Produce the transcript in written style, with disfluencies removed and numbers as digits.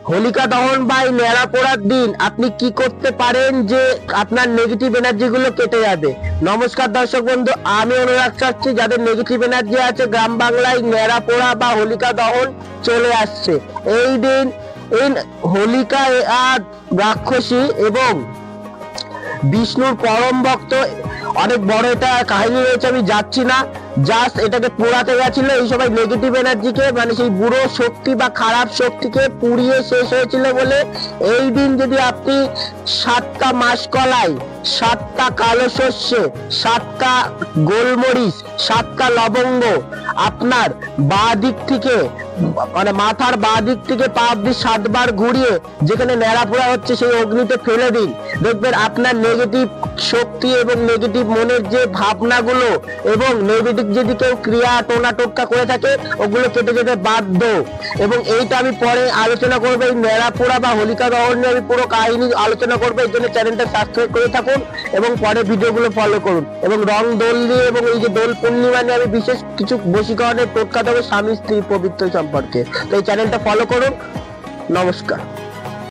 হোলিকা দহন বা নেড়া পোড়ার দিন আপনি কি করতে পারেন যে আপনার নেগেটিভ এনার্জি গুলো কেটে যাবে। নমস্কার দর্শক বন্ধু, আমি অনুরাগ চাচ্ছি যাদের নেগেটিভ এনার্জি আছে গ্রাম বাংলায় নেড়া পোড়া বা হোলিকা দহন চলে আসছে। এই দিন এই হোলিকা আর রাক্ষসী এবং বিষ্ণুর পরম ভক্ত, অনেক বড় এটা কাহিনী রয়েছে, আমি যাচ্ছি না, জাস্ট এটাকে পোড়াতে গেছিল এই সবাই নেগেটিভ এনার্জিকে, মানে সেই বুড়ো শক্তি বা খারাপ শক্তিকে পুড়িয়ে শেষ হয়েছিল বলে এই দিন যদি আপনি 7টা মাসকলাই, 7টা কালো সর্ষে, 7টা গোলমরিচ, 7টা লবঙ্গ আপনার বাঁ দিক থেকে মানে মাথার বাঁ দিক থেকে পা অব্দি 7 বার ঘুরিয়ে যেখানে নেড়া পোড়া হচ্ছে সেই অগ্নিতে ফেলে দিন। দেখবেন আপনার নেগেটিভ শক্তি এবং নেগেটিভ মনের যে ভাবনাগুলো এবং নেগেটিভ যদি কেউ ক্রিয়া টোনা টোটকা করে থাকে ওগুলো কেটে যেতে বাধ্য। এবং এইটা আমি পরে আলোচনা করবো, এই নেড়া পোড়া বা হোলিকা দহন নিয়ে আমি পুরো কাহিনী আলোচনা করবো। এই জন্য চ্যানেলটা সাবস্ক্রাইব করে থাকুন এবং পরে ভিডিওগুলো ফলো করুন। এবং রং দোল দিয়ে এবং এই যে দোল পূর্ণিমা নিয়ে আমি বিশেষ কিছু বশীকরণের টোটকা দেবো স্বামী স্ত্রী পবিত্র সম্পর্কে। তো এই চ্যানেলটা ফলো করুন। নমস্কার।